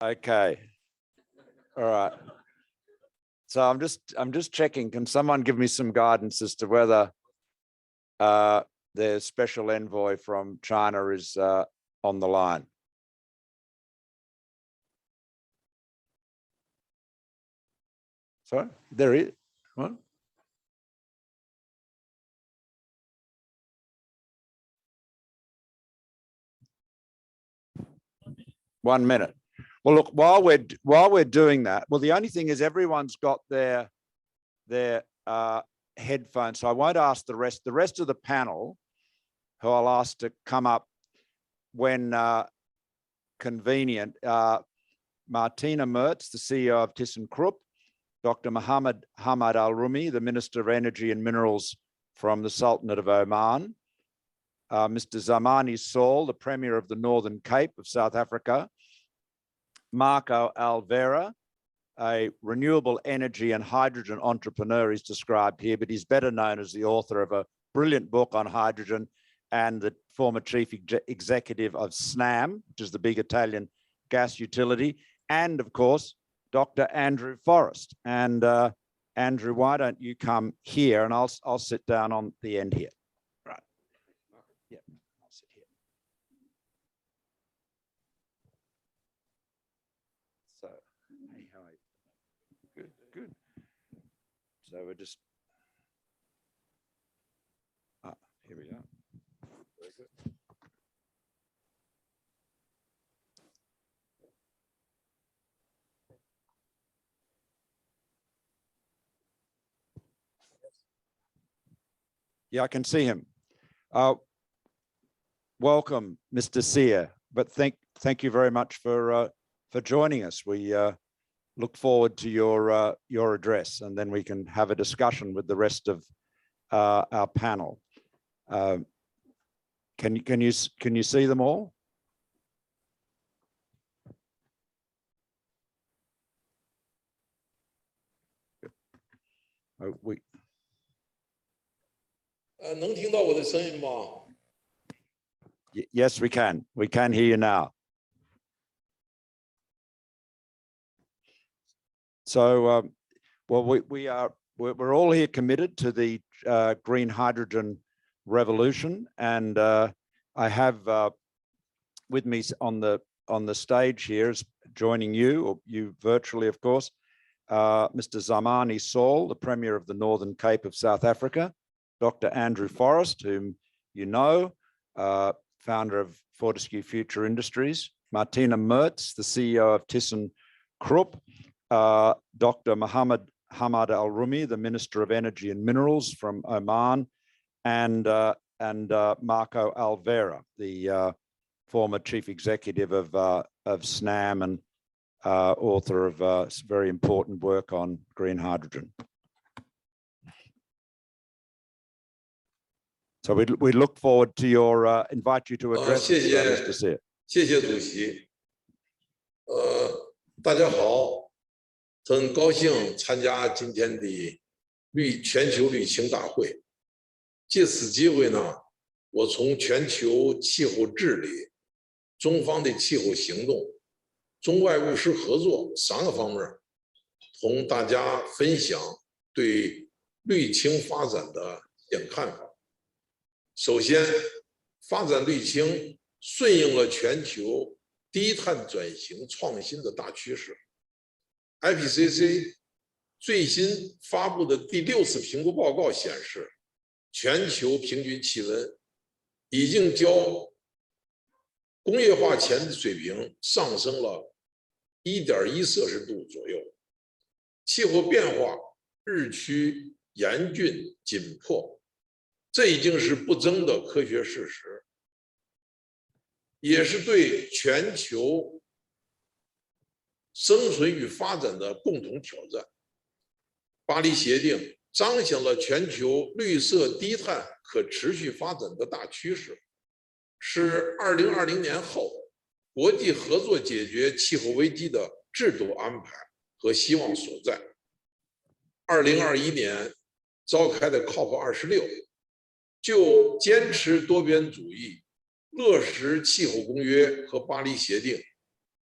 Okay. All right. So I'm just checking. Can someone give me some guidance as to whether the special envoy from China is on the line? Sorry, there is. What? One minute. Well, look, while we're doing that, well, the only thing is everyone's got their headphones, so I won't ask the rest. The rest of the panel, who I'll ask to come up when convenient, Martina Merz, the CEO of ThyssenKrupp, Dr. Mohammed Hamad Al-Rumi, the Minister of Energy and Minerals from the Sultanate of Oman, Mr. Zamani Saul, the Premier of the Northern Cape of South Africa, Marco Alvera, a renewable energy and hydrogen entrepreneur is described here, but he's better known as the author of a brilliant book on hydrogen and the former chief executive of SNAM, which is the big Italian gas utility, and of course, Dr. Andrew Forrest. And Andrew, why don't you come here and I'll sit down on the end here. Right. Yeah, I'll sit here. So, hey, how are you? Good. So we're just, here we go. Very good. Yeah, I can see him. Welcome, Mr. Sear, but thank you very much for joining us. We look forward to your address, and then we can have a discussion with the rest of our panel. Can you see them all? Yes, we can. We can hear you now. So, well, we're all here committed to the green hydrogen revolution, and I have with me on the stage here, is joining you, or you virtually, of course, Mr. Zamani Saul, the Premier of the Northern Cape of South Africa, Dr. Andrew Forrest, whom you know, founder of Fortescue Future Industries, Martina Merz, the CEO of ThyssenKrupp, Dr. Mohammed Hamad Al-Rumi, the Minister of Energy and Minerals from Oman, and Marco Alvera, the former chief executive of SNAM and author of very important work on green hydrogen. So we look forward to your invite you to address Mr. Sear. 谢谢主席。大家好，很高兴参加今天的全球绿氢大会。借此机会呢，我从全球气候治理、中方的气候行动、中外务实合作3个方面，同大家分享对绿氢发展的一点看法。首先，发展绿氢顺应了全球低碳转型创新的大趋势。IPCC 最新发布的第6次评估报告显示，全球平均气温已经较工业化前的水平上升了1.1摄氏度左右，气候变化日趋严峻紧迫，这已经是不争的科学事实，也是对全球生存与发展的共同挑战。巴黎协定彰显了全球绿色低碳可持续发展的大趋势，是2020年后国际合作解决气候危机的制度安排和希望所在。2021年召开的 COP26 就坚持多边主义、落实气候公约和巴黎协定，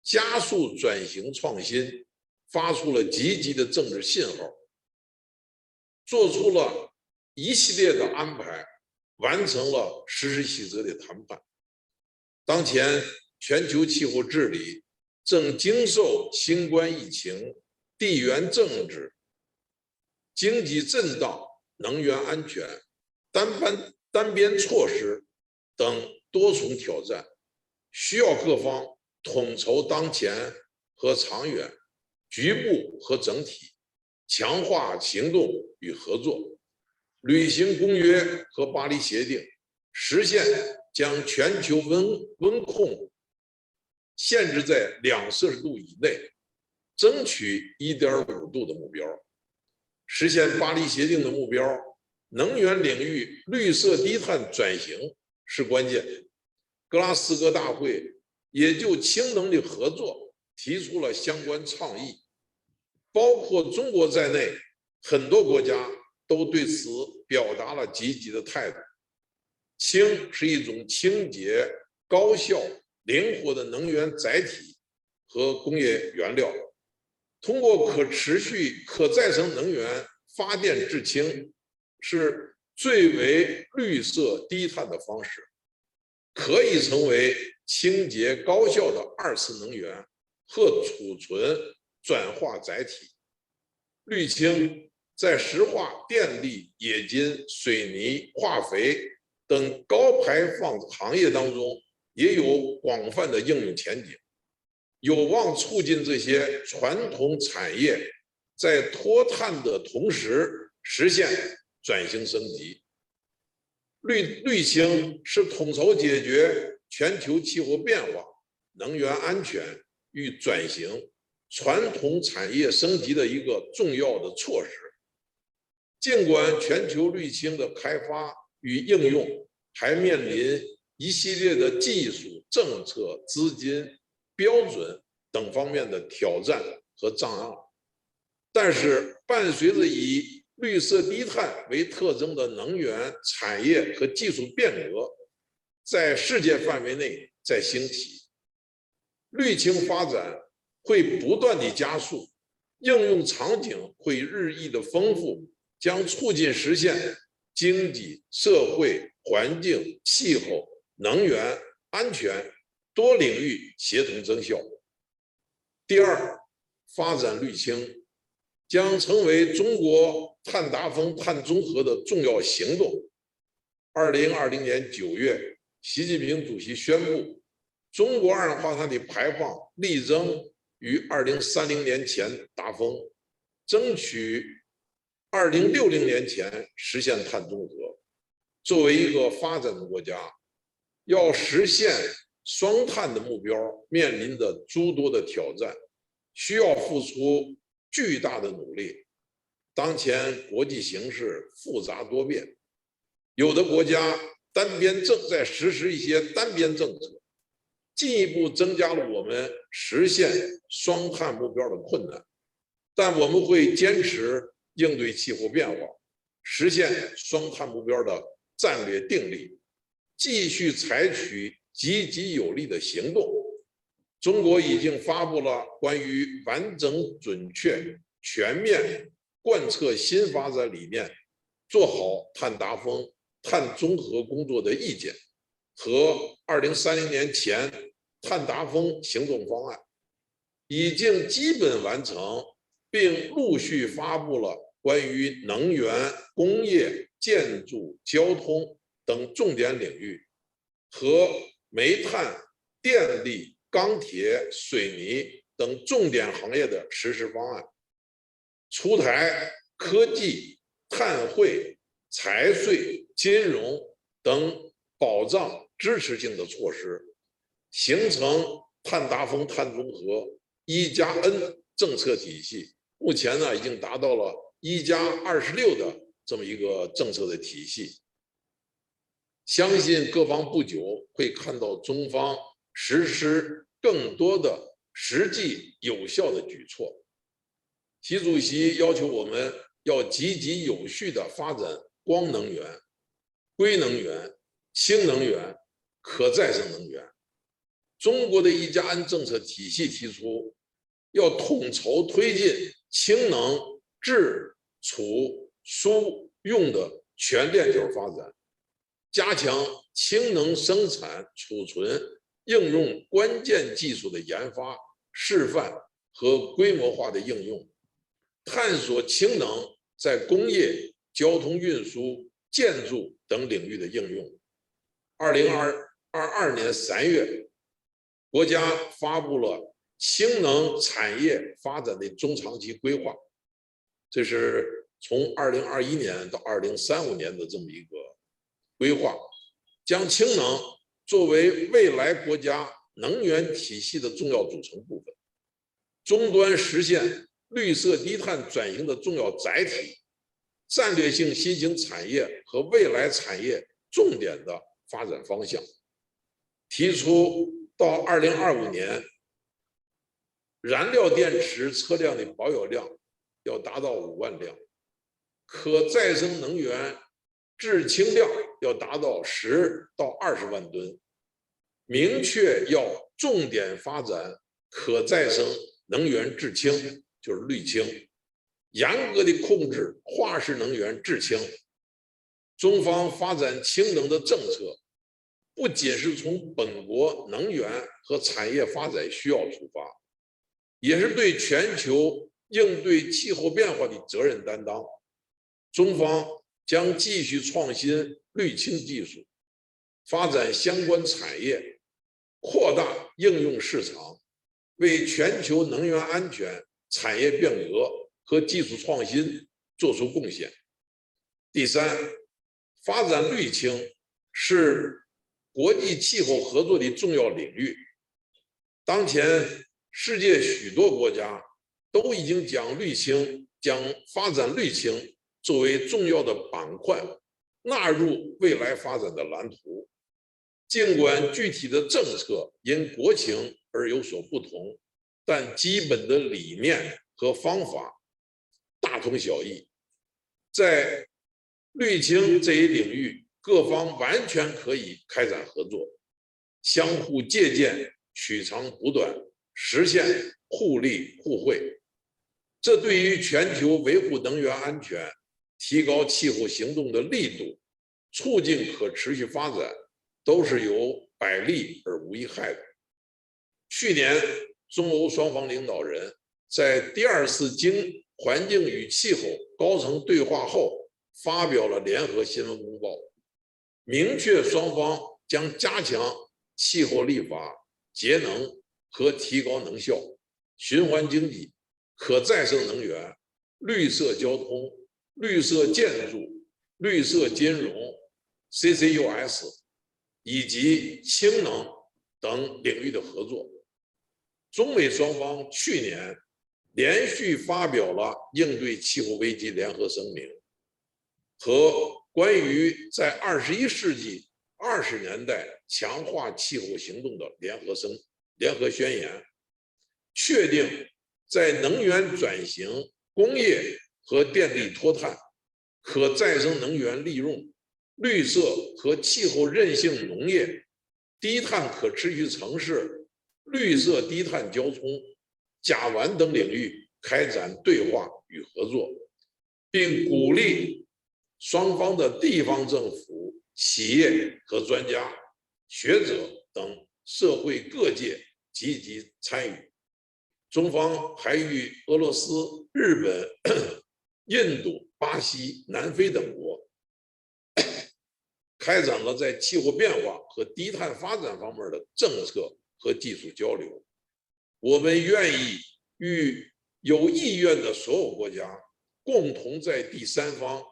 加速转型创新，发出了积极的政治信号，做出了一系列的安排，完成了实施细则的谈判。当前全球气候治理正经受新冠疫情、地缘政治、经济震荡、能源安全、单边措施等多重挑战，需要各方统筹当前和长远、局部和整体，强化行动与合作，履行公约和巴黎协定，实现将全球温控限制在2°C以内，争取1.5度的目标，实现巴黎协定的目标。能源领域绿色低碳转型是关键。格拉斯哥大会也就氢能的合作提出了相关倡议，包括中国在内，很多国家都对此表达了积极的态度。氢是一种清洁、高效、灵活的能源载体和工业原料，通过可持续、可再生能源发电制氢，是最为绿色低碳的方式，可以成为清洁高效的2次能源和储存转化载体。绿氢在石化、电力、冶金、水泥、化肥等高排放行业当中也有广泛的应用前景，有望促进这些传统产业在脱碳的同时实现转型升级。绿氢是统筹解决全球气候变化、能源安全与转型、传统产业升级的一个重要的措施。尽管全球绿氢的开发与应用还面临一系列的技术、政策、资金、标准等方面的挑战和障碍，但是伴随着以绿色低碳为特征的能源产业和技术变革在世界范围内在兴起，绿氢发展会不断地加速，应用场景会日益的丰富，将促进实现经济、社会、环境、气候、能源、安全多领域协同增效。第二，发展绿氢将成为中国碳达峰、碳中和的重要行动。2020年9月，习近平主席宣布，中国二氧化碳的排放力争于2030年前达峰，争取2060年前实现碳中和。作为一个发展中国家，要实现双碳的目标，面临的诸多的挑战，需要付出巨大的努力。当前国际形势复杂多变，有的国家正在实施一些单边政策，进一步增加了我们实现双碳目标的困难。但我们会坚持应对气候变化、实现双碳目标的战略定力，继续采取积极有力的行动。中国已经发布了关于完整、准确、全面贯彻新发展理念，做好碳达峰、碳中和工作的意见和2030年前碳达峰行动方案，已经基本完成，并陆续发布了关于能源、工业、建筑、交通等重点领域和煤炭、电力、钢铁、水泥等重点行业的实施方案，出台科技、碳汇、财税、金融等保障支持性的措施，形成碳达峰、碳中和1+N 政策体系。目前呢，已经达到了1+26的这么一个政策的体系。相信各方不久会看到中方实施更多的实际有效的举措。习主席要求我们要积极有序地发展光能源、硅能源、氢能源、可再生能源，中国的1加N政策体系提出，要统筹推进氢能制、储、输、用的全链条发展，加强氢能生产、储存、应用关键技术的研发、示范和规模化的应用，探索氢能在工业、交通运输、建筑等领域的应用。2022年3月，国家发布了氢能产业发展的中长期规划，这是从2021年到2035年的这么一个规划，将氢能作为未来国家能源体系的重要组成部分，终端实现绿色低碳转型的重要载体，战略性新兴产业和未来产业重点的发展方向。提出到2025年，燃料电池车辆的保有量要达到5万辆，可再生能源制氢量要达到10到20万吨，明确要重点发展可再生能源制氢，就是绿氢，严格的控制化石能源制氢。中方发展氢能的政策，不仅是从本国能源和产业发展需要出发，也是对全球应对气候变化的责任担当。中方将继续创新绿氢技术，发展相关产业，扩大应用市场，为全球能源安全、产业变革和技术创新做出贡献。第三，发展绿氢是国际气候合作的重要领域。当前，世界许多国家都已经将发展绿氢作为重要的板块纳入未来发展的蓝图。尽管具体的政策因国情而有所不同，但基本的理念和方法大同小异。在绿氢这一领域，各方完全可以开展合作，相互借鉴，取长补短，实现互利互惠。这对于全球维护能源安全、提高气候行动的力度、促进可持续发展，都是有百利而无一害的。去年，中欧双方领导人在第2次环境与气候高层对话后，发表了联合新闻公报，明确双方将加强气候立法、节能和提高能效、循环经济、可再生能源、绿色交通、绿色建筑、绿色金融、CCUS 以及氢能等领域的合作。中美双方去年连续发表了应对气候危机联合声明和关于在21世纪20年代强化气候行动的联合宣言，确定在能源转型、工业和电力脱碳、可再生能源利用、绿色和气候韧性农业、低碳可持续城市、绿色低碳交通、甲烷等领域开展对话与合作，并鼓励双方的地方政府、企业和专家、学者等社会各界积极参与。中方还与俄罗斯、日本、印度、巴西、南非等国开展了在气候变化和低碳发展方面的政策和技术交流。我们愿意与有意愿的所有国家共同在第三方、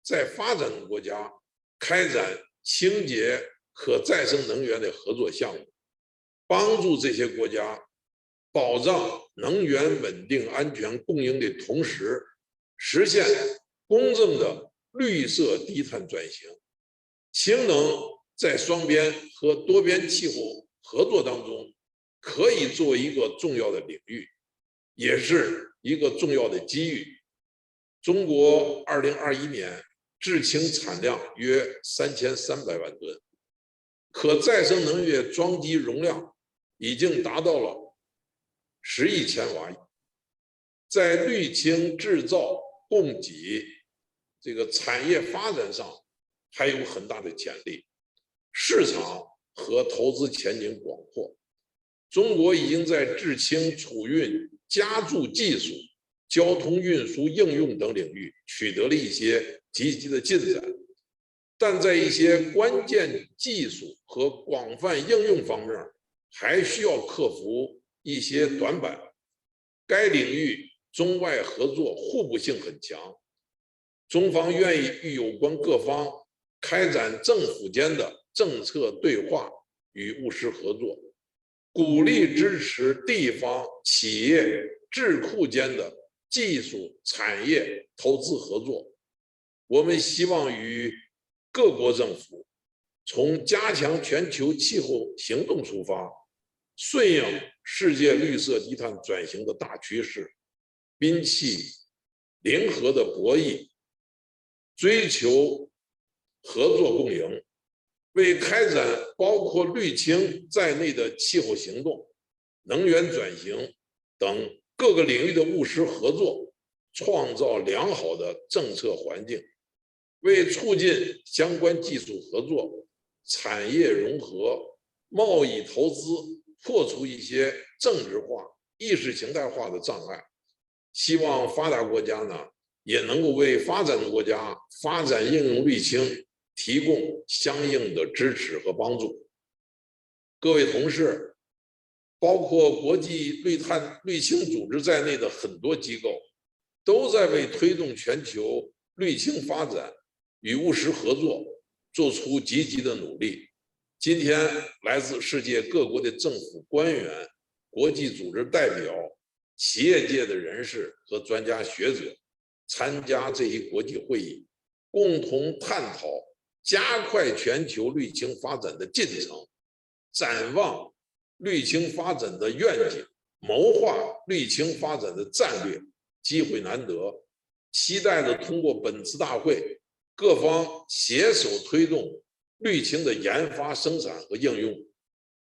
在发展中国家开展清洁可再生能源的合作项目，帮助这些国家保障能源稳定安全供应的同时，实现公正的绿色低碳转型。氢能在双边和多边气候合作当中，可以作为一个重要的领域，也是一个重要的机遇。中国2021年制氢产量约3300万吨，可再生能源装机容量已经达到了10亿千瓦，在滤清制造、供给这个产业发展上还有很大的潜力，市场和投资前景广阔。中国已经在制氢、储运、加注技术、交通运输应用等领域取得了一些积极的进展，但在一些关键技术和广泛应用方面，还需要克服一些短板。该领域中外合作互补性很强，中方愿意与有关各方开展政府间的政策对话与务实合作，鼓励支持地方企业智库间的技术产业投资合作。我们希望与各国政府从加强全球气候行动出发，顺应世界绿色低碳转型的大趋势，摒弃零和的博弈，追求合作共赢，为开展包括滤清在内的气候行动、能源转型等各个领域的务实合作创造良好的政策环境，为促进相关技术合作、产业融合、贸易投资破除一些政治化、意识形态化的障碍。希望发达国家呢，也能够为发展中国家发展应用滤清提供相应的支持和帮助。各位同事，包括国际滤清组织在内的很多机构，都在为推动全球滤清发展与务实合作做出积极的努力。今天，来自世界各国的政府官员、国际组织代表、企业界的人士和专家学者参加这一国际会议，共同探讨加快全球滤清发展的进程，展望滤清发展的愿景，谋划滤清发展的战略。机会难得，期待着通过本次大会，各方携手推动滤清的研发、生产和应用。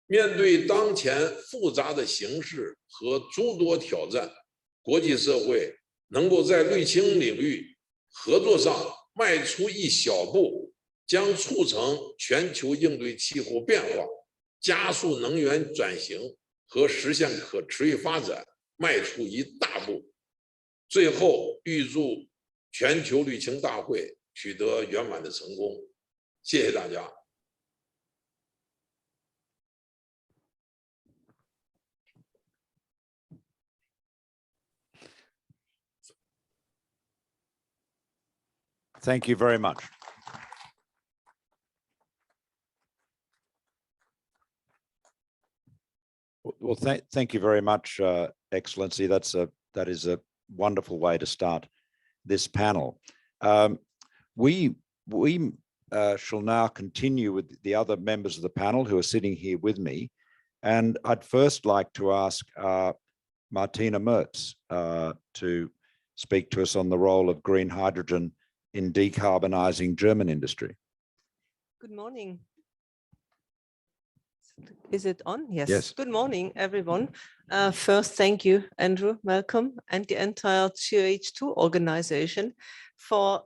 面对当前复杂的形势和诸多挑战，国际社会能够在滤清领域合作上迈出一小步，将促成全球应对气候变化、加速能源转型和实现可持续发展迈出一大步。最后，预祝全球滤清大会取得圆满的成功。谢谢大家。Thank you very much. Well, thank you very much, Excellency. That is a wonderful way to start this panel. We shall now continue with the other members of the panel who are sitting here with me. And I'd first like to ask Martina Merz to speak to us on the role of green hydrogen in decarbonizing German industry. Good morning. Is it on? Yes. Yes. Good morning, everyone. First, thank you, Andrew, Malcolm, and the entire GH2 organization for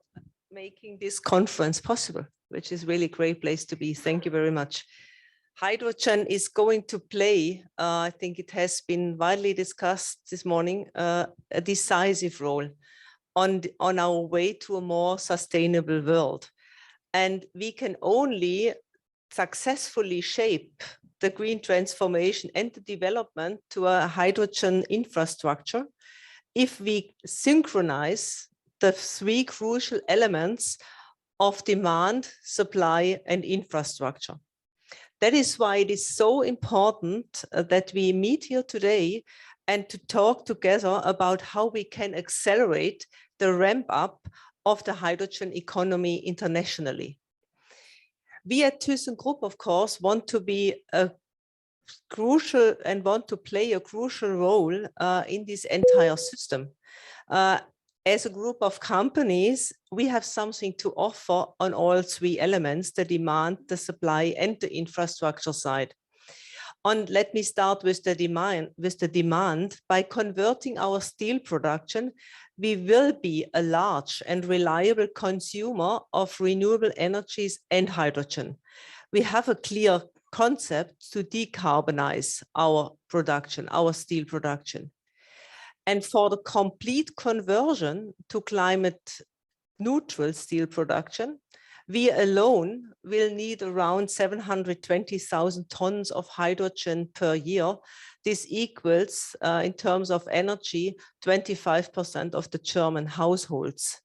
making this conference possible, which is really a great place to be. Thank you very much. Hydrogen is going to play, I think it has been widely discussed this morning, a decisive role on our way to a more sustainable world. And we can only successfully shape the green transformation and the development to a hydrogen infrastructure if we synchronize the three crucial elements of demand, supply, and infrastructure. That is why it is so important that we meet here today and to talk together about how we can accelerate the ramp up of the hydrogen economy internationally. We at ThyssenKrupp, of course, want to be a crucial and want to play a crucial role in this entire system. As a group of companies, we have something to offer on all three elements, the demand, the supply, and the infrastructure side. let me start with the demand. By converting our steel production, we will be a large and reliable consumer of renewable energies and hydrogen. We have a clear concept to decarbonize our production, our steel production. And for the complete conversion to climate neutral steel production, we alone will need around 720,000 tons of hydrogen per year. This equals, in terms of energy, 25% of the German households.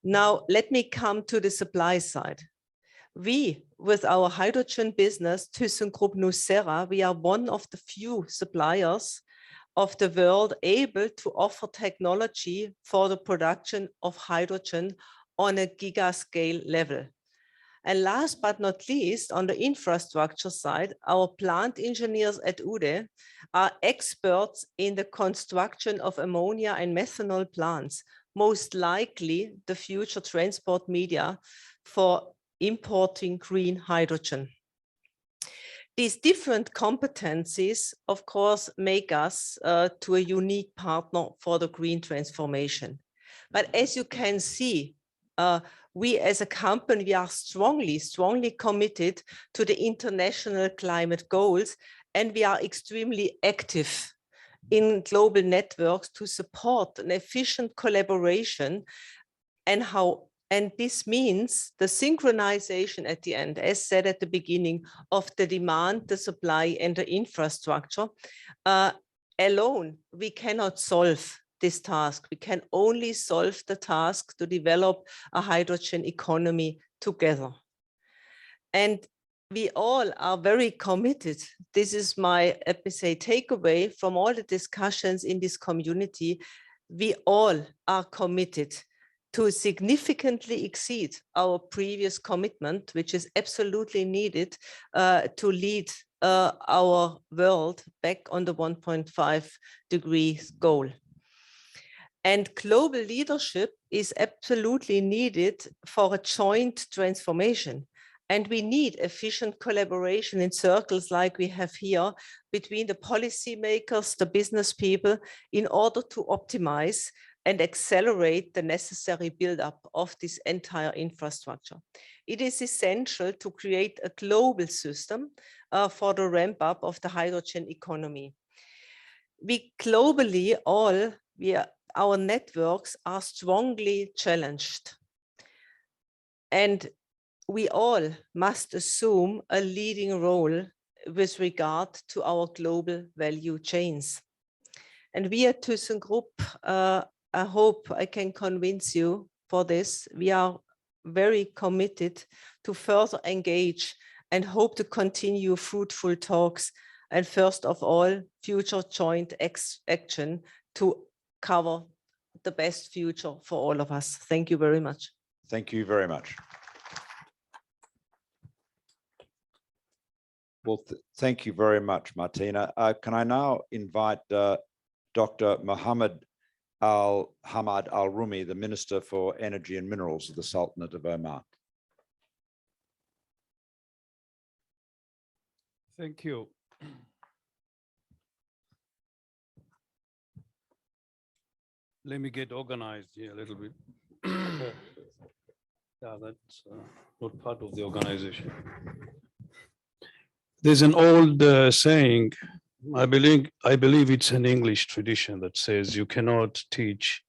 Now, let me come to the supply side. We, with our hydrogen business, ThyssenKrupp Nucera, we are one of the few suppliers of the world able to offer technology for the production of hydrogen on a gigascale level. And last but not least, on the infrastructure side, our plant engineers at Uhde are experts in the construction of ammonia and methanol plants, most likely the future transport media for importing green hydrogen. These different competencies, of course, make us to a unique partner for the green transformation. But as you can see, we as a company, we are strongly committed to the international climate goals, and we are extremely active in global networks to support an efficient collaboration. And this means the synchronization at the end, as said at the beginning, of the demand, the supply, and the infrastructure. Alone, we cannot solve this task. We can only solve the task to develop a hydrogen economy together. And we all are very committed. This is my, let me say, takeaway from all the discussions in this community. We all are committed to significantly exceed our previous commitment, which is absolutely needed to lead our world back on the 1.5 degrees goal. And global leadership is absolutely needed for a joint transformation. And we need efficient collaboration in circles like we have here between the policymakers, the business people, in order to optimize and accelerate the necessary buildup of this entire infrastructure. It is essential to create a global system for the ramp up of the hydrogen economy. We globally our networks are strongly challenged. And we all must assume a leading role with regard to our global value chains. And we at ThyssenKrupp, I hope I can convince you for this. We are very committed to further engage and hope to continue fruitful talks, and first of all, future joint action to cover the best future for all of us. Thank you very much. Thank you very much. Well, thank you very much, Martina. Can I now invite Dr. Mohammed Al-Hamad Al-Rumi, the Minister for Energy and Minerals of the Sultanate of Oman. Thank you. Let me get organized here a little bit. Yeah, that's not part of the organization. There's an old saying, I believe it's an English tradition that says you cannot teach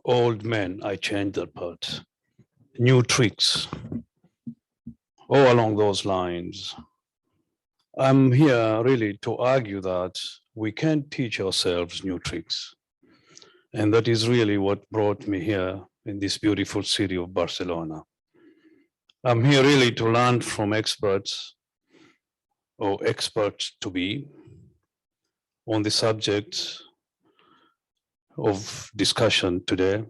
old men, I changed that part, new tricks, all along those lines. I'm here really to argue that we can't teach ourselves new tricks. And that is really what brought me here in this beautiful city of Barcelona. I'm here really to learn from experts or experts to be on the subject of discussion today,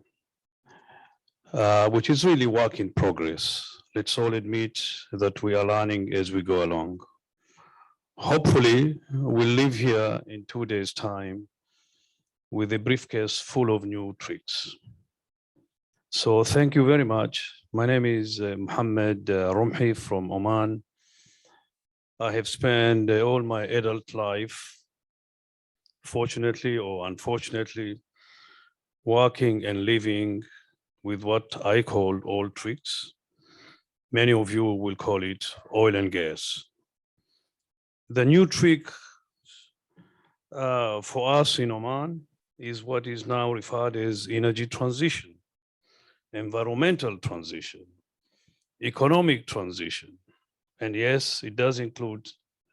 which is really work in progress. Let's all admit that we are learning as we go along. Hopefully, we'll leave here in 2 days' time with a briefcase full of new tricks. So thank you very much. My name is Mohammed Rumhi from Oman. I have spent all my adult life, fortunately or unfortunately, working and living with what I call old tricks. Many of you will call it oil and gas. The new trick for us in Oman is what is now referred as energy transition, environmental transition, economic transition, and yes, it does include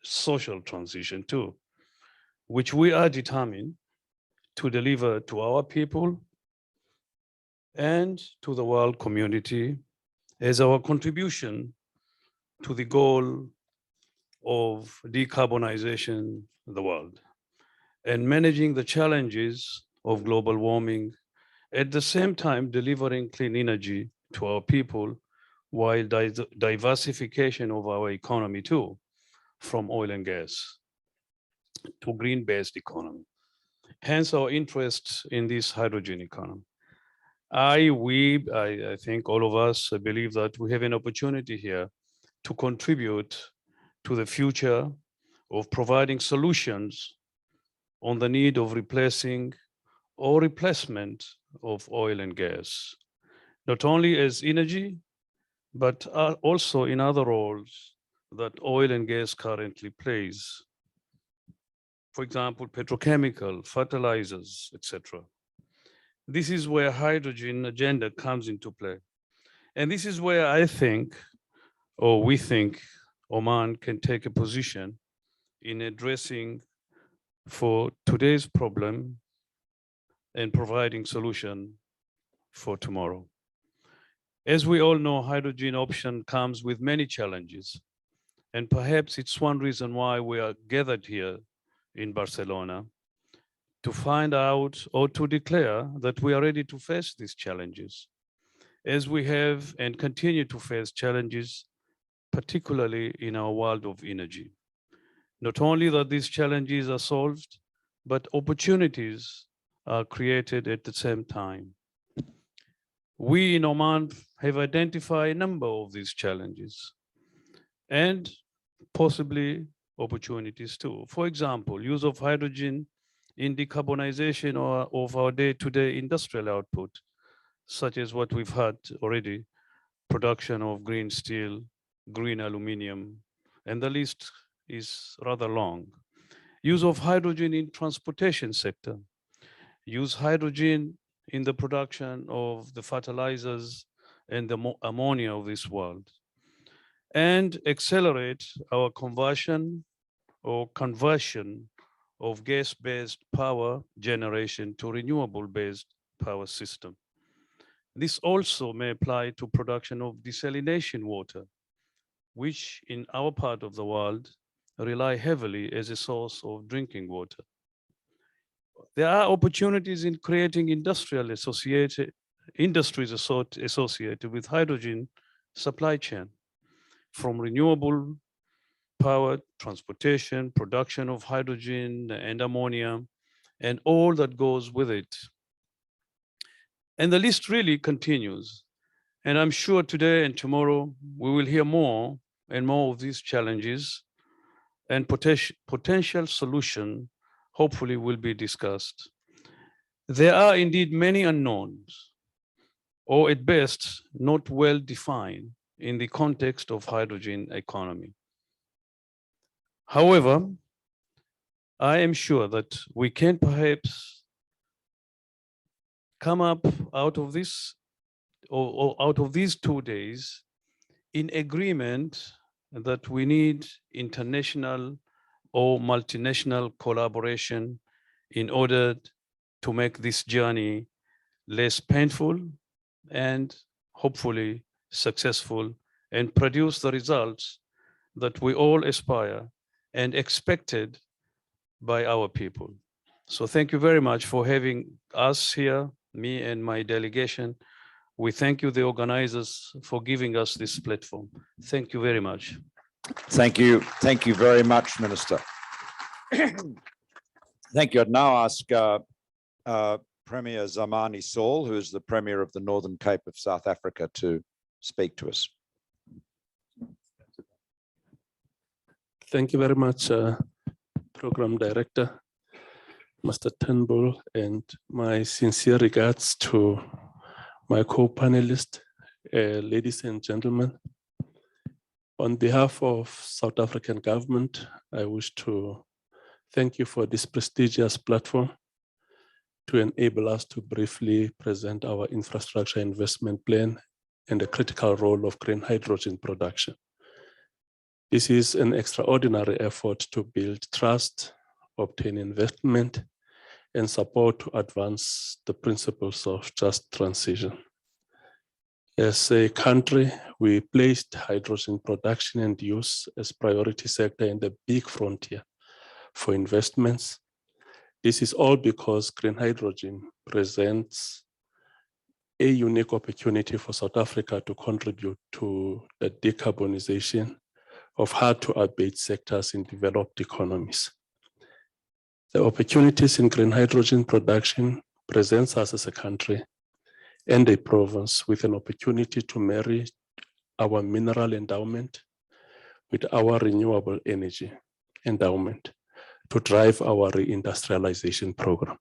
social transition too, which we are determined to deliver to our people and to the world community as our contribution to the goal of decarbonization of the world and managing the challenges of global warming, at the same time delivering clean energy to our people while diversification of our economy too, from oil and gas to green-based economy. Hence our interest in this hydrogen economy. I think all of us believe that we have an opportunity here to contribute to the future of providing solutions on the need of replacing or replacement of oil and gas, not only as energy, but also in other roles that oil and gas currently plays. For example, petrochemical, fertilizers, etc. This is where hydrogen agenda comes into play. And this is where I think, or we think, Oman can take a position in addressing for today's problem and providing solution for tomorrow. As we all know, hydrogen option comes with many challenges. And perhaps it's one reason why we are gathered here in Barcelona to find out or to declare that we are ready to face these challenges, as we have and continue to face challenges, particularly in our world of energy. Not only that these challenges are solved, but opportunities are created at the same time. We in Oman have identified a number of these challenges and possibly opportunities too. For example, use of hydrogen in decarbonization of our day-to-day industrial output, such as what we've had already, production of green steel, green aluminum, and the list is rather long. Use of hydrogen in transportation sector, use hydrogen in the production of the fertilizers and the ammonia of this world, and accelerate our conversion of gas-based power generation to renewable-based power system. This also may apply to production of desalination water, which in our part of the world rely heavily as a source of drinking water. There are opportunities in creating industries associated with hydrogen supply chain, from renewable power, transportation, production of hydrogen and ammonia, and all that goes with it. And the list really continues. And I'm sure today and tomorrow, we will hear more and more of these challenges, and potential solution hopefully will be discussed. There are indeed many unknowns, or at best, not well defined in the context of hydrogen economy. However, I am sure that we can perhaps come up out of this or out of these 2 days in agreement that we need international or multinational collaboration in order to make this journey less painful and hopefully successful and produce the results that we all aspire and expected by our people. So thank you very much for having us here, me and my delegation. We thank you, the organizers, for giving us this platform. Thank you very much. Thank you. Thank you very much, Minister. Thank you. I'd now ask Premier Zamani Saul, who is the Premier of the Northern Cape of South Africa, to speak to us. Thank you very much, Program Director, Mr. Turnbull, and my sincere regards to my co-panelists, ladies and gentlemen. On behalf of South African government, I wish to thank you for this prestigious platform to enable us to briefly present our infrastructure investment plan and the critical role of green hydrogen production. This is an extraordinary effort to build trust, obtain investment, and support to advance the principles of just transition. As a country, we placed hydrogen production and use as priority sector in the big frontier for investments. This is all because green hydrogen presents a unique opportunity for South Africa to contribute to the decarbonization of hard-to-abate sectors in developed economies. The opportunities in green hydrogen production presents us as a country and a province with an opportunity to marry our mineral endowment with our renewable energy endowment to drive our reindustrialization program.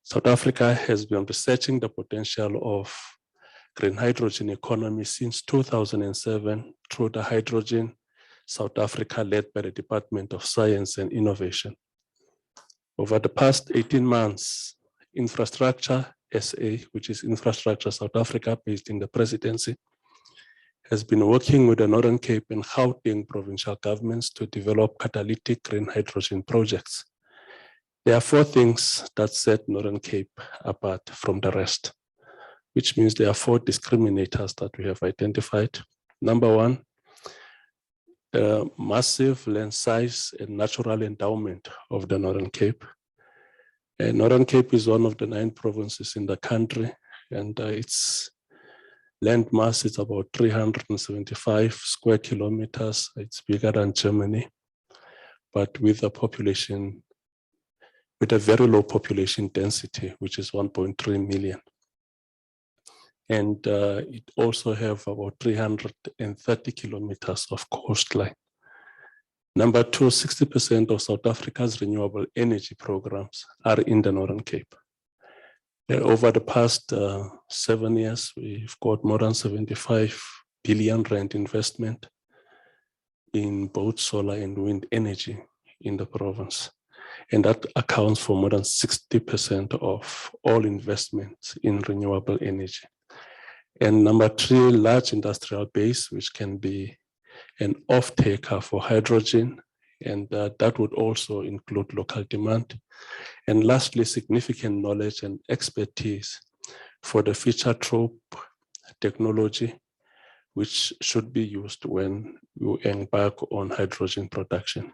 South Africa has been researching the potential of green hydrogen economy since 2007 through the Hydrogen South Africa led by the Department of Science and Innovation. Over the past 18 months, Infrastructure SA, which is Infrastructure South Africa based in the presidency, has been working with the Northern Cape and Gauteng provincial governments to develop catalytic green hydrogen projects. There are 4 things that set Northern Cape apart from the rest, which means there are 4 discriminators that we have identified. Number 1, the massive land size and natural endowment of the Northern Cape. Northern Cape is one of the 9 provinces in the country, and its land mass is about 375 square kilometers. It's bigger than Germany, but with a population, with a very low population density, which is 1.3 million. And it also have about 330 kilometers of coastline. Number 2, 60% of South Africa's renewable energy programs are in the Northern Cape. Over the past 7 years, we've got more than 75 billion rand investment in both solar and wind energy in the province. And that accounts for more than 60% of all investments in renewable energy. And number 3, large industrial base, which can be an off-taker for hydrogen, and that would also include local demand. And lastly, significant knowledge and expertise for the feature trope technology, which should be used when you embark on hydrogen production.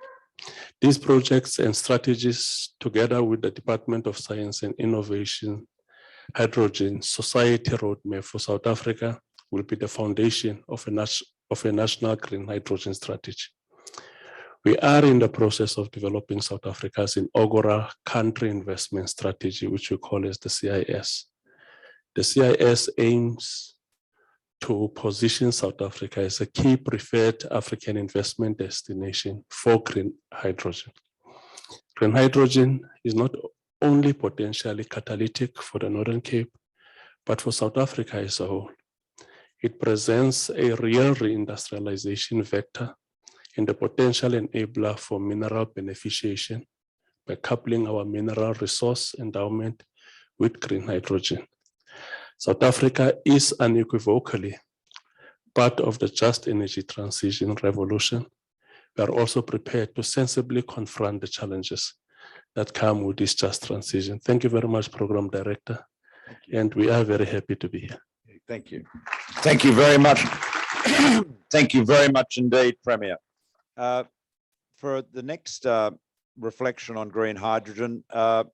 These projects and strategies, together with the Department of Science and Innovation Hydrogen Society Roadmap for South Africa, will be the foundation of a national green hydrogen strategy. We are in the process of developing South Africa's inaugural country investment strategy, which we call as the CIS. The CIS aims to position South Africa as a key preferred African investment destination for green hydrogen. Green hydrogen is not only potentially catalytic for the Northern Cape, but for South Africa as a whole. It presents a real reindustrialization vector and a potential enabler for mineral beneficiation by coupling our mineral resource endowment with green hydrogen. South Africa is unequivocally part of the just energy transition revolution. We are also prepared to sensibly confront the challenges that come with this just transition. Thank you very much, Program Director. And we are very happy to be here. Thank you. Thank you very much. Thank you very much indeed, Premier. For the next reflection on green hydrogen, I'd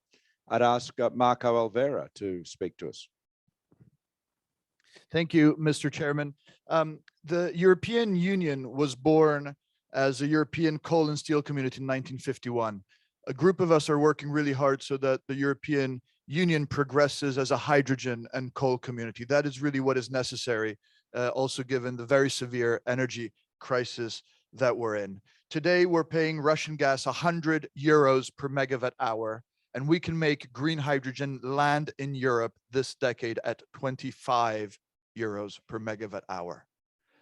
ask Marco Alvera to speak to us. Thank you, Mr. Chairman. The European Union was born as a European coal and steel community in 1951. A group of us are working really hard so that the European Union progresses as a hydrogen and coal community. That is really what is necessary, also given the very severe energy crisis that we're in. Today, we're paying Russian gas 100 euros per megawatt hour, and we can make green hydrogen land in Europe this decade at 25 euros per megawatt hour.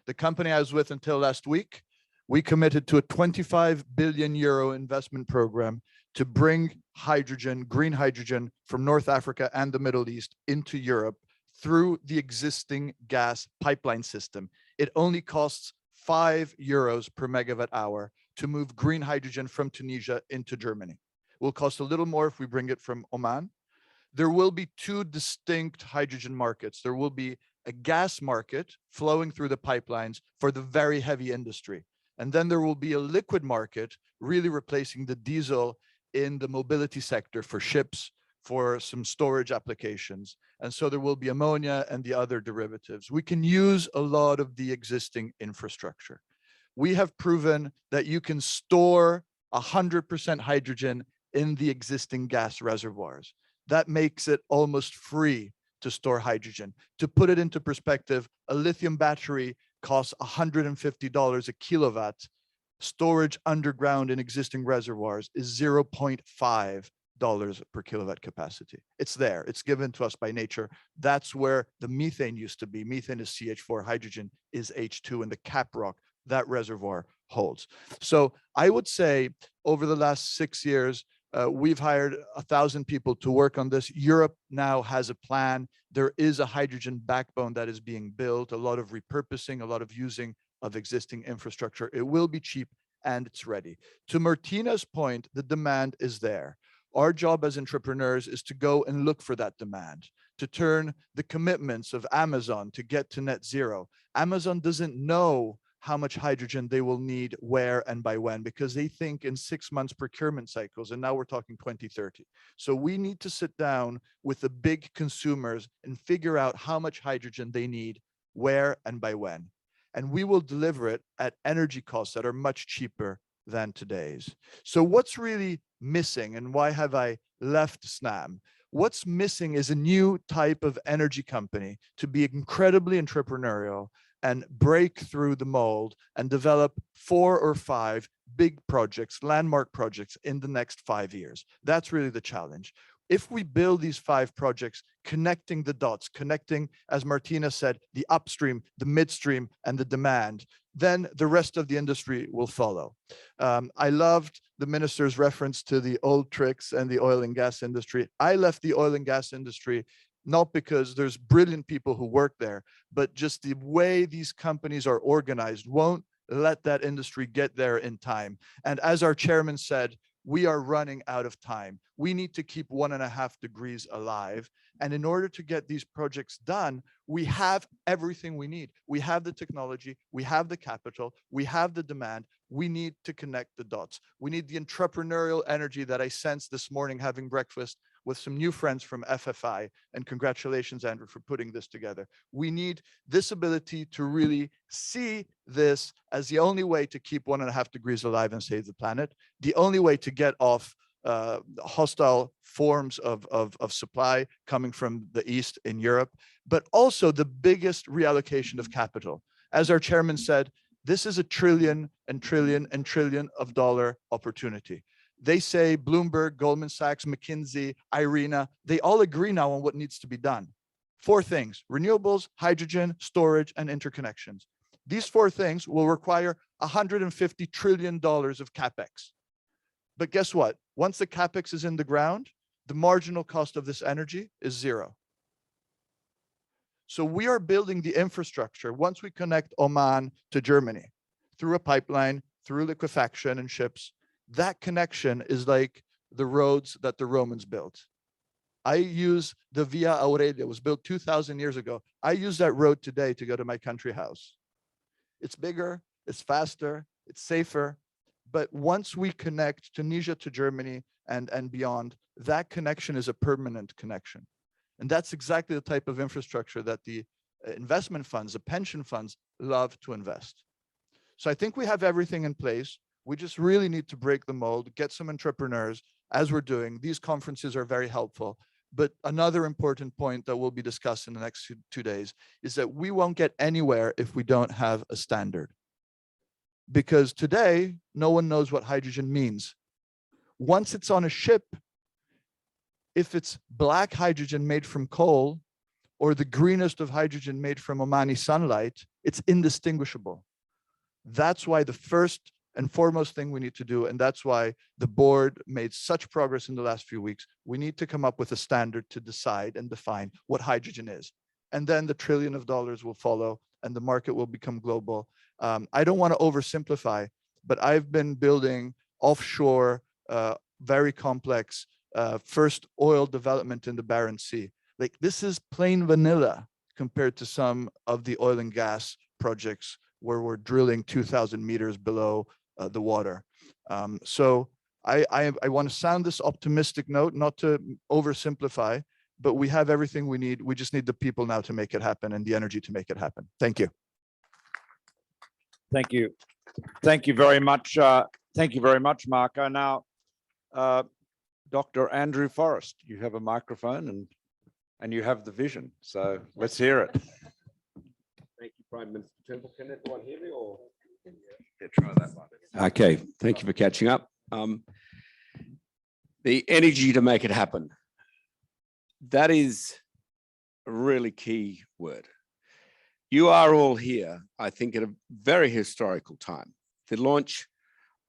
The company I was with until last week, we committed to a 25 billion euro investment program to bring hydrogen, green hydrogen from North Africa and the Middle East into Europe through the existing gas pipeline system. It only costs 5 euros per megawatt hour to move green hydrogen from Tunisia into Germany. It will cost a little more if we bring it from Oman. There will be two distinct hydrogen markets. There will be a gas market flowing through the pipelines for the very heavy industry. And then there will be a liquid market really replacing the diesel in the mobility sector for ships, for some storage applications. And so there will be ammonia and the other derivatives. We can use a lot of the existing infrastructure. We have proven that you can store 100% hydrogen in the existing gas reservoirs. That makes it almost free to store hydrogen. To put it into perspective, a lithium battery costs $150 a kilowatt. Storage underground in existing reservoirs is $0.5 per kilowatt capacity. It's there, it's given to us by nature. That's where the methane used to be. Methane is CH4, hydrogen is H2, and the cap rock, that reservoir holds. So I would say over the last 6 years, we've hired 1,000 people to work on this. Europe now has a plan. There is a hydrogen backbone that is being built, a lot of repurposing, a lot of using of existing infrastructure. It will be cheap and it's ready. To Martina's point, the demand is there. Our job as entrepreneurs is to go and look for that demand, to turn the commitments of Amazon to get to net zero. Amazon doesn't know how much hydrogen they will need, where and by when, because they think in 6 months procurement cycles, and now we're talking 2030. So we need to sit down with the big consumers and figure out how much hydrogen they need, where and by when. And we will deliver it at energy costs that are much cheaper than today's. So what's really missing, and why have I left Snam? What's missing is a new type of energy company to be incredibly entrepreneurial and break through the mold and develop 4 or 5 big projects, landmark projects in the next 5 years. That's really the challenge. If we build these 5 projects, connecting the dots, connecting, as Martina said, the upstream, the midstream, and the demand, then the rest of the industry will follow. I loved the minister's reference to the old tricks and the oil and gas industry. I left the oil and gas industry not because there's brilliant people who work there, but just the way these companies are organized won't let that industry get there in time. And as our chairman said, we are running out of time. We need to keep 1.5 degrees alive. And in order to get these projects done, we have everything we need. We have the technology, we have the capital, we have the demand. We need to connect the dots. We need the entrepreneurial energy that I sensed this morning having breakfast with some new friends from FFI. And congratulations, Andrew, for putting this together. We need this ability to really see this as the only way to keep 1.5 degrees alive and save the planet, the only way to get off hostile forms of supply coming from the East in Europe, but also the biggest reallocation of capital. As our chairman said, this is a trillion and trillion and trillion of dollar opportunity. They say Bloomberg, Goldman Sachs, McKinsey, IRENA, they all agree now on what needs to be done. 4 things: renewables, hydrogen, storage, and interconnections. These 4 things will require $150 trillion of CapEx. But guess what? Once the CapEx is in the ground, the marginal cost of this energy is 0. So we are building the infrastructure once we connect Oman to Germany through a pipeline, through liquefaction and ships. That connection is like the roads that the Romans built. I use the Via Aurelia, it was built 2,000 years ago. I use that road today to go to my country house. It's bigger, it's faster, it's safer. But once we connect Tunisia to Germany and beyond, that connection is a permanent connection. And that's exactly the type of infrastructure that the investment funds, the pension funds love to invest. So I think we have everything in place. We just really need to break the mold, get some entrepreneurs, as we're doing. These conferences are very helpful. But another important point that we'll be discussing in the next 2 days is that we won't get anywhere if we don't have a standard. because today no one knows what hydrogen means. Once it's on a ship, if it's black hydrogen made from coal or the greenest of hydrogen made from Omani sunlight, it's indistinguishable. That's why the first and foremost thing we need to do, and that's why the board made such progress in the last few weeks, we need to come up with a standard to decide and define what hydrogen is. And then the $1 trillion will follow and the market will become global. I don't want to oversimplify, but I've been building offshore, very complex first oil development in the Barents Sea. Like, this is plain vanilla compared to some of the oil and gas projects where we're drilling 2,000 meters below the water. So I want to sound this optimistic note, not to oversimplify, but we have everything we need. We just need the people now to make it happen and the energy to make it happen. Thank you. Thank you. Thank you very much. Thank you very much, Marco. Now, Dr. Andrew Forrest, you have a microphone and you have the vision. So let's hear it. Thank you, Prime Minister Turnbull. Can everyone hear me? Or Yeah, try that one. okay, thank you for catching up. The energy to make it happen. That is a really key word. You are all here, I think, at a very historical time. The launch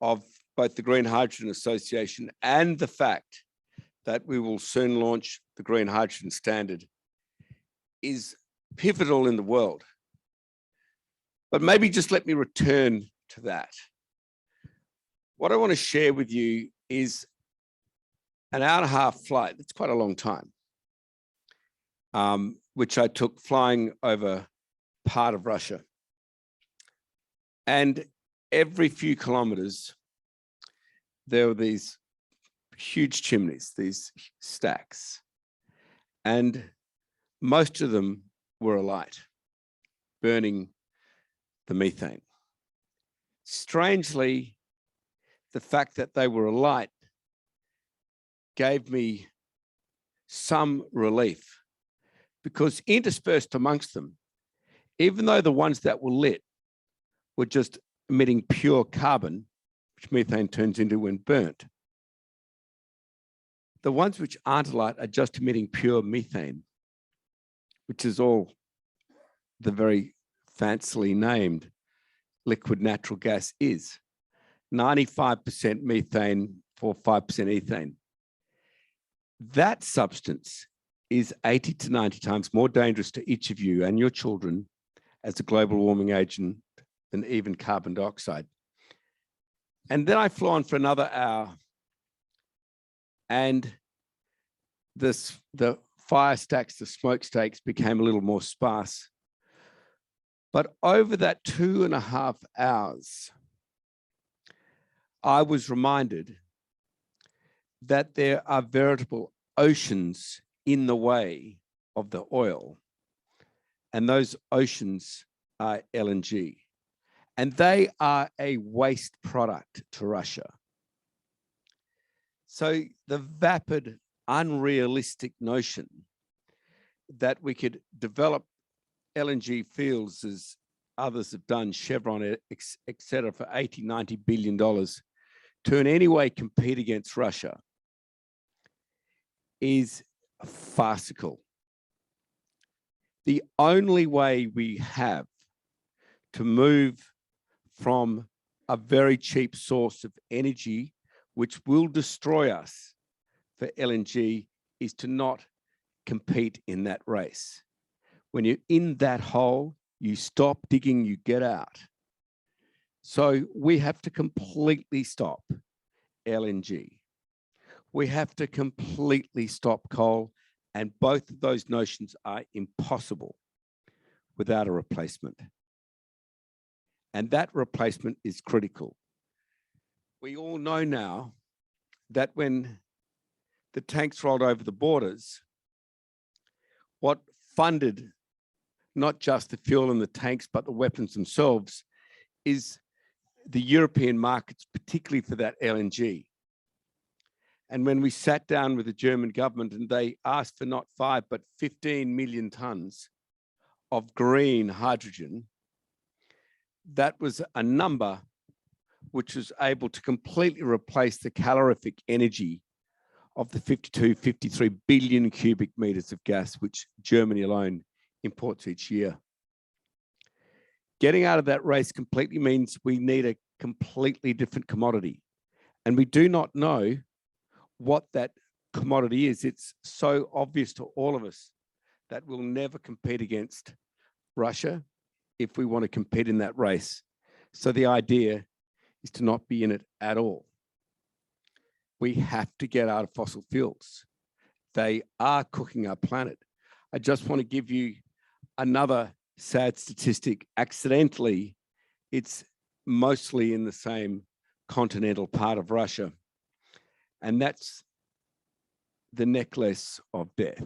of both the Green Hydrogen Association and the fact that we will soon launch the Green Hydrogen Standard is pivotal in the world. But maybe just let me return to that. What I want to share with you is an hour-and-a-half flight. It's quite a long time, which I took flying over part of Russia. And every few kilometers, there were these huge chimneys, these stacks, and most of them were alight, burning the methane. Strangely, the fact that they were alight gave me some relief, because interspersed amongst them, even though the ones that were lit were just emitting pure carbon, which methane turns into when burnt, the ones which aren't alight are just emitting pure methane, which is all the very fancily named liquid natural gas is. 95% methane for 5% ethane. That substance is 80 to 90 times more dangerous to each of you and your children as a global warming agent than even carbon dioxide. And then I flew on for another hour, and the fire stacks, the smokestacks became a little more sparse. But over that 2.5 hours, I was reminded that there are veritable oceans in the way of the oil, and those oceans are LNG, and they are a waste product to Russia. So the vapid, unrealistic notion that we could develop LNG fields, as others have done, Chevron, et cetera, for $80, $90 billion to in any way compete against Russia is farcical. The only way we have to move from a very cheap source of energy, which will destroy us, for LNG, is to not compete in that race. When you're in that hole, you stop digging, you get out. So we have to completely stop LNG. We have to completely stop coal, and both of those notions are impossible without a replacement. And that replacement is critical. We all know now that when the tanks rolled over the borders, what funded not just the fuel in the tanks, but the weapons themselves, is the European markets, particularly for that LNG. And when we sat down with the German government and they asked for not 5, but 15 million tons of green hydrogen, that was a number which was able to completely replace the calorific energy of the 52, 53 billion cubic meters of gas, which Germany alone imports each year. Getting out of that race completely means we need a completely different commodity. And we do not know what that commodity is. It's so obvious to all of us that we'll never compete against Russia if we want to compete in that race. So the idea is to not be in it at all. We have to get out of fossil fuels. They are cooking our planet. I just want to give you another sad statistic. Accidentally, it's mostly in the same continental part of Russia, and that's the necklace of death.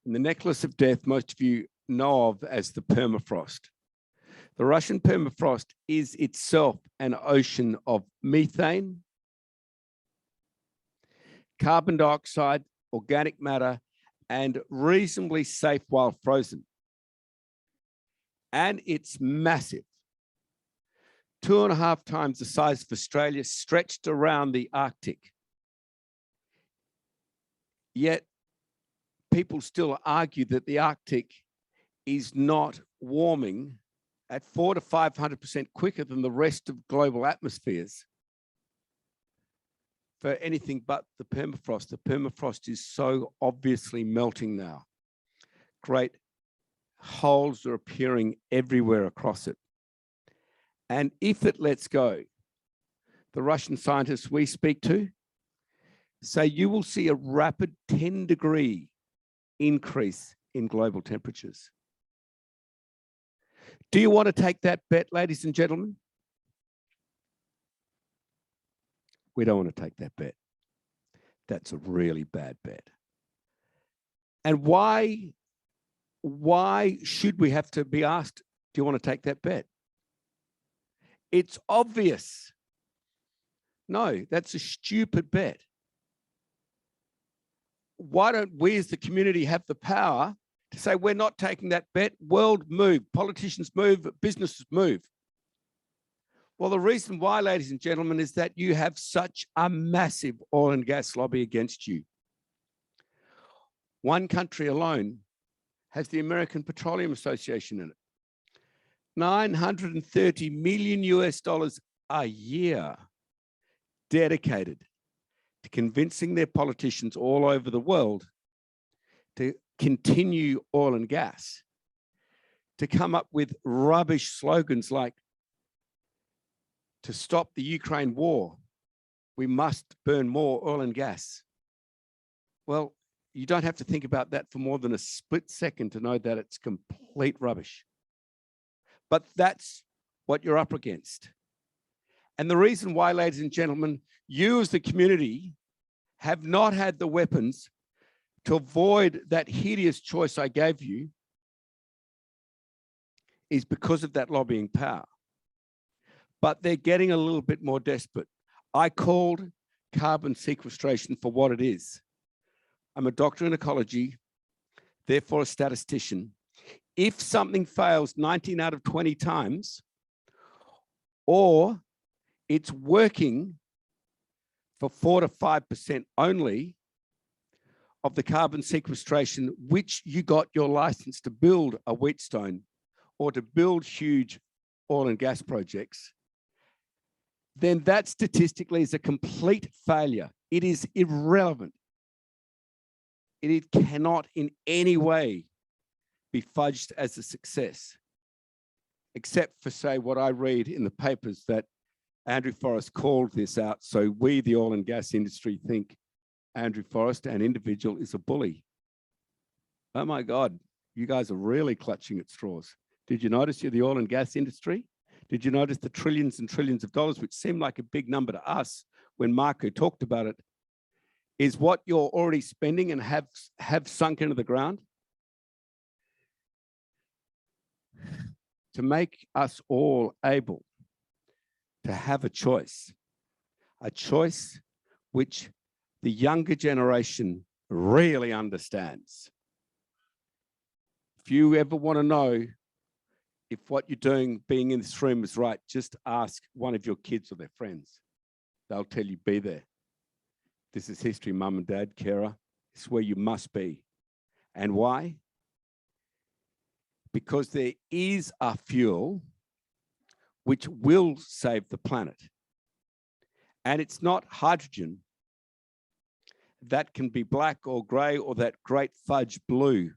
And the necklace of death, most of you know of as the permafrost. The Russian permafrost is itself an ocean of methane, carbon dioxide, organic matter, and reasonably safe while frozen. And it's massive. 2.5 times the size of Australia, stretched around the Arctic. Yet people still argue that the Arctic is not warming at 400 to 500% quicker than the rest of global atmospheres for anything but the permafrost. The permafrost is so obviously melting now. Great holes are appearing everywhere across it. And if it lets go, the Russian scientists we speak to say you will see a rapid 10-degree increase in global temperatures. Do you want to take that bet, ladies and gentlemen? We don't want to take that bet. That's a really bad bet. And why should we have to be asked, do you want to take that bet? It's obvious. No, that's a stupid bet. Why don't we as the community have the power to say we're not taking that bet? World move, politicians move, businesses move. Well, the reason why, ladies and gentlemen, is that you have such a massive oil and gas lobby against you. One country alone has the American Petroleum Association in it. $930 million a year dedicated to convincing their politicians all over the world to continue oil and gas, to come up with rubbish slogans like, to stop the Ukraine war, we must burn more oil and gas. Well, you don't have to think about that for more than a split second to know that it's complete rubbish. But that's what you're up against. And the reason why, ladies and gentlemen, you as the community have not had the weapons to avoid that hideous choice I gave you is because of that lobbying power. But they're getting a little bit more desperate. I called carbon sequestration for what it is. I'm a doctor in ecology, therefore a statistician. If something fails 19 out of 20 times, or it's working for 4 to 5% only of the carbon sequestration, which you got your license to build a Wheatstone or to build huge oil and gas projects, then that statistically is a complete failure. It is irrelevant. It cannot in any way be fudged as a success, except for, say, what I read in the papers that Andrew Forrest called this out. So we, the oil and gas industry, think Andrew Forrest, an individual, is a bully. Oh my God, you guys are really clutching at straws. Did you notice you're the oil and gas industry? Did you notice the trillions and trillions of dollars, which seemed like a big number to us when Marco talked about it, is what you're already spending and have sunk into the ground? To make us all able to have a choice which the younger generation really understands. If you ever want to know if what you're doing, being in this room is right, just ask one of your kids or their friends. They'll tell you, be there. This is history, mum and dad, carer. It's where you must be. And why? Because there is a fuel which will save the planet. And it's not hydrogen that can be black or gray or that great fudge blue.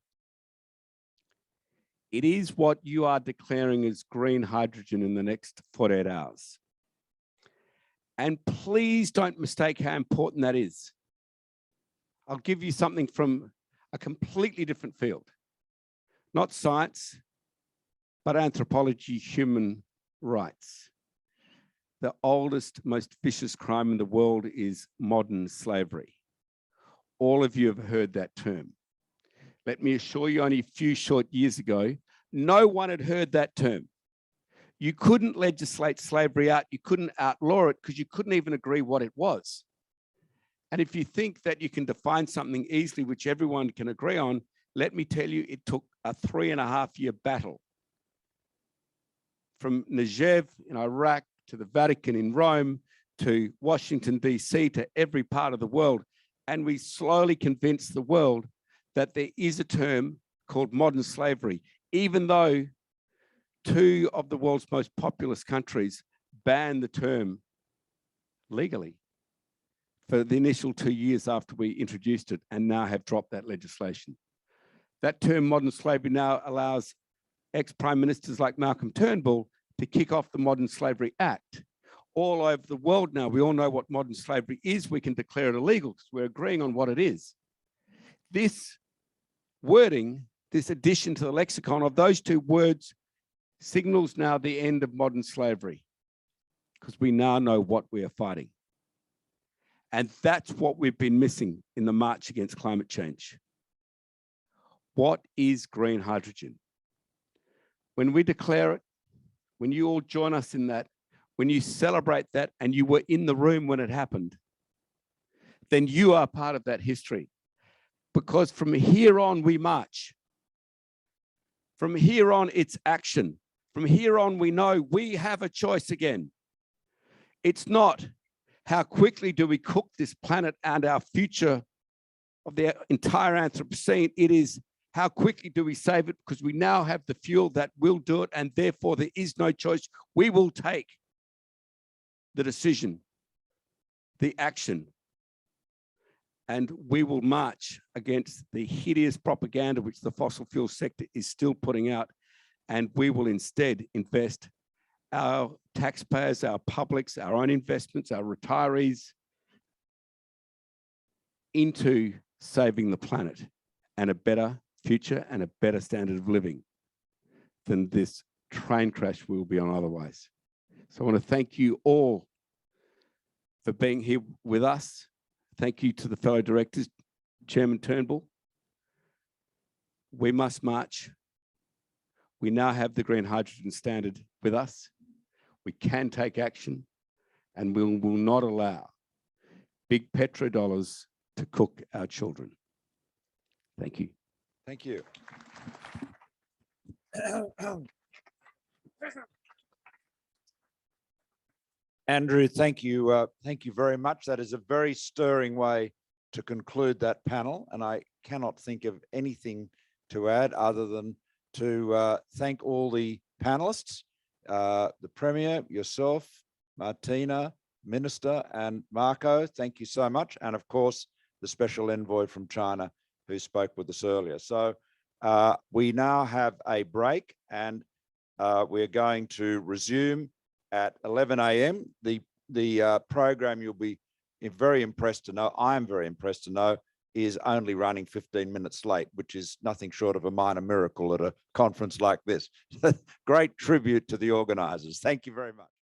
It is what you are declaring as green hydrogen in the next 48 hours. And please don't mistake how important that is. I'll give you something from a completely different field. Not science, but anthropology, human rights. The oldest, most vicious crime in the world is modern slavery. All of you have heard that term. Let me assure you, only a few short years ago, no one had heard that term. You couldn't legislate slavery out, you couldn't outlaw it because you couldn't even agree what it was. And if you think that you can define something easily, which everyone can agree on, let me tell you, it took a 3.5-year battle from Negev in Iraq to the Vatican in Rome to Washington, DC, to every part of the world. And we slowly convinced the world that there is a term called modern slavery, even though 2 of the world's most populous countries banned the term legally for the initial 2 years after we introduced it, and now have dropped that legislation. That term modern slavery now allows ex-prime ministers like Malcolm Turnbull to kick off the Modern Slavery Act. All over the world now, we all know what modern slavery is. We can declare it illegal because we're agreeing on what it is. This wording, this addition to the lexicon of those 2 words signals now the end of modern slavery, because we now know what we are fighting. And that's what we've been missing in the march against climate change. What is green hydrogen? When we declare it, when you all join us in that, when you celebrate that and you were in the room when it happened, then you are part of that history. Because from here on, we march. From here on, it's action. From here on, we know we have a choice again. It's not how quickly do we cook this planet and our future of the entire Anthropocene. It is how quickly do we save it, because we now have the fuel that will do it, and therefore there is no choice. We will take the decision, the action, and we will march against the hideous propaganda which the fossil fuel sector is still putting out, and we will instead invest our taxpayers, our publics, our own investments, our retirees into saving the planet and a better future and a better standard of living than this train crash we will be on otherwise. So I want to thank you all for being here with us. Thank you to the fellow directors, Chairman Turnbull. We must march. We now have the green hydrogen standard with us. We can take action, and we will not allow big petrodollars to cook our children. Thank you. Thank you. Andrew, thank you. Thank you very much. That is a very stirring way to conclude that panel, and I cannot think of anything to add other than to thank all the panelists, the Premier, yourself, Martina, Minister, and Marco. Thank you so much. And of course, the Special Envoy from China who spoke with us earlier. So we now have a break, and we're going to resume at 11 a.m. The program, you'll be very impressed to know, I'm very impressed to know, is only running 15 minutes late, which is nothing short of a minor miracle at a conference like this. Great tribute to the organizers. Thank you very much.